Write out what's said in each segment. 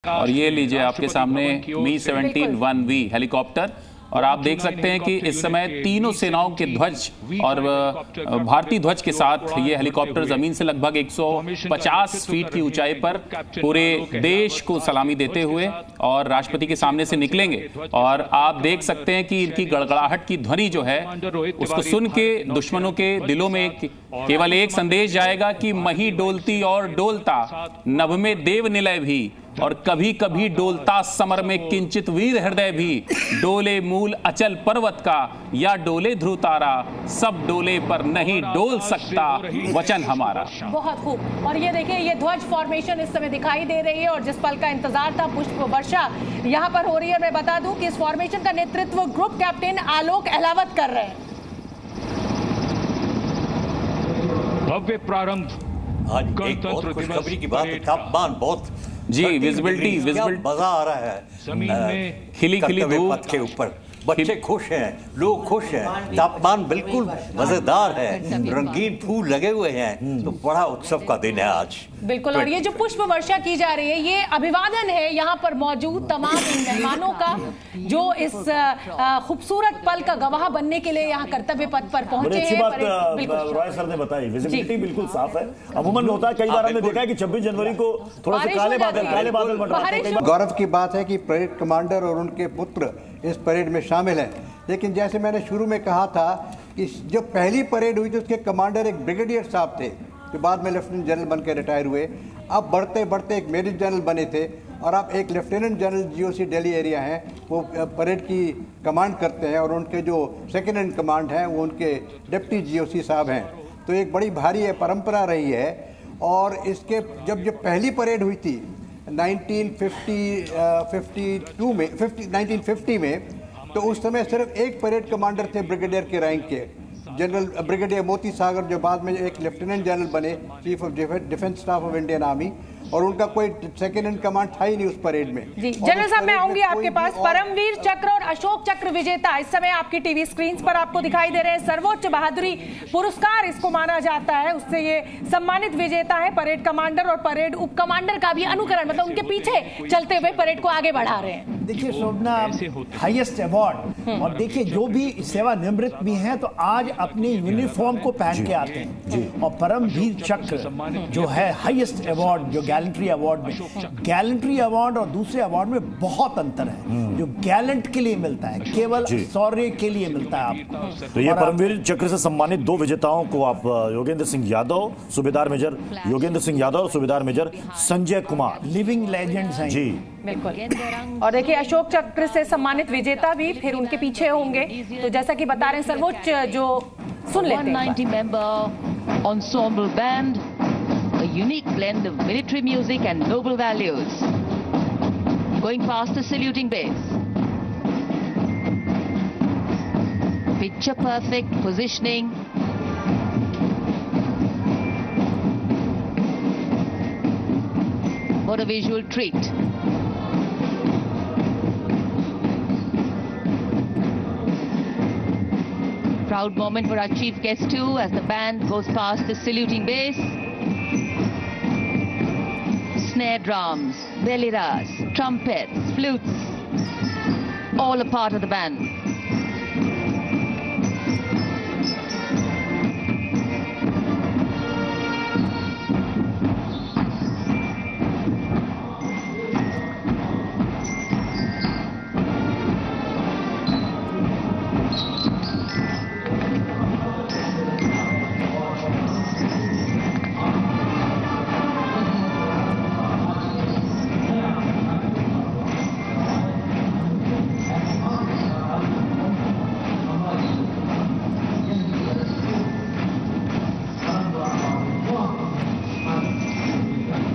और ये लीजिए आपके सामने मी-17-1V हेलीकॉप्टर। और आप देख सकते हैं कि इस समय तीनों सेनाओं के ध्वज और भारतीय ध्वज के साथ ये हेलीकॉप्टर जमीन से लगभग 150 फीट की ऊंचाई पर पूरे देश को सलामी देते हुए और राष्ट्रपति के सामने से निकलेंगे। और आप देख सकते हैं कि इनकी गड़गड़ाहट की ध्वनि जो है उसको सुन के दुश्मनों के दिलों में केवल एक संदेश जाएगा कि मही डोलती और डोलता नभ में देव निलय भी, और कभी कभी डोलता समर में किंचित वीर हृदय भी, डोले मूल अचल पर्वत का या डोले ध्रुव तारा, सब डोले पर नहीं डोल सकता वचन हमारा। बहुत खूब। और ये देखिए, ये ध्वज फॉर्मेशन इस समय दिखाई दे रही है और जिस पल का इंतजार था पुष्प वर्षा यहाँ पर हो रही है। मैं बता दूं कि इस फॉर्मेशन का नेतृत्व ग्रुप कैप्टन आलोक अहलावत कर रहे हैं। भव्य प्रारंभ। आज एक बहुत खुशखबरी की बात है, तापमान बहुत जी विजिबिलिटी मजा आ रहा है। जमीन में खिली खिली धूप के ऊपर बच्चे खुश हैं, लोग खुश हैं, तापमान बिल्कुल मजेदार है, रंगीन फूल लगे हुए हैं, तो बड़ा उत्सव का दिन है आज। बिल्कुल। और ये जो पुष्प वर्षा की जा रही है ये अभिवादन है यहाँ पर मौजूद तमाम इन मेहमानों का जो इस खूबसूरत पल का गवाह बनने के लिए यहाँ कर्तव्य पथ पर पहुंचे हैं। रॉय सर ने बताई, विजिबिलिटी बिल्कुल साफ है। अमूमन होता है, कई बार हमने देखा है कि 26 जनवरी को थोड़ा सा काले बादल मंडराते हैं। गौरव की बात है कि परेड कमांडर और उनके पुत्र इस परेड में शामिल हैं। लेकिन जैसे मैंने शुरू में कहा था कि जो पहली परेड हुई थी उसके कमांडर एक ब्रिगेडियर साहब थे जो बाद में लेफ्टिनेंट जनरल बनकर रिटायर हुए। अब बढ़ते बढ़ते एक मेजर जनरल बने थे और अब एक lieutenant general GOC Delhi area हैं, वो परेड की कमांड करते हैं और उनके जो सेकेंड इन कमांड हैं वो उनके डिप्टी जीओसी साहब हैं। तो एक बड़ी भारी है परंपरा रही है। और इसके जब पहली परेड हुई थी 1950 में, तो उस समय सिर्फ एक परेड कमांडर थे ब्रिगेडियर के रैंक के, जनरल ब्रिगेडियर मोती सागर, जो बाद में एक लेफ्टिनेंट जनरल बने, chief of defence staff of Indian army, और उनका कोई सेकेंड इन कमांड था ही नहीं उस परेड में। जी जनरल साहब, मैं आऊंगी आपके पास। परमवीर चक्र और अशोक चक्र विजेता इस समय आपकी टीवी स्क्रीन पर आपको दिखाई दे रहे हैं। सर्वोच्च बहादुरी पुरस्कार इसको माना जाता है, उससे ये सम्मानित विजेता है। परेड कमांडर और परेड उप कमांडर का भी अनुकरण, मतलब उनके पीछे चलते हुए परेड को आगे बढ़ा रहे हैं। देखिए शोभना, हाईएस्ट अवार्ड, और देखिए जो भी सेवानिवृत्त भी हैं तो आज अपनी यूनिफॉर्म को पहन के आते हैं। और परमवीर चक्र जो है हाईएस्ट अवार्ड, जो गैलेंट्री अवार्ड में, गैलेंट्री अवार्ड और दूसरे अवार्ड में बहुत अंतर है। जो गैलेंट के लिए मिलता है केवल शौर्य के लिए मिलता है आपको। तो ये परमवीर चक्र से सम्मानित दो विजेताओं को आप योगेंद्र सिंह यादव, सूबेदार मेजर योगेंद्र सिंह यादव और Subedar major Sanjay Kumar, living legends हैं जी। बिल्कुल। और देखिए अशोक चक्र से सम्मानित विजेता भी फिर उनके पीछे होंगे। तो जैसा कि बता रहे हैं सर्वोच्च, जो सुन लेते हैं। 190 member ensemble band, a unique blend of military music and noble values. Going past the saluting base. Picture perfect positioning. What a visual treat. Proud moment for our chief guest too as the band goes past the saluting base. Snare drums, veliras, trumpets, flutes, all a part of the band.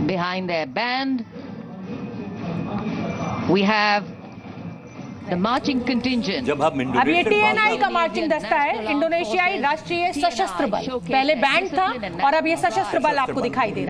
Behind their band, we have the marching contingent. अब ये TNI का marching दस्ता है, इंडोनेशियाई राष्ट्रीय सशस्त्र बल। पहले band था और अब ये सशस्त्र बल आपको दिखाई दे रहा है।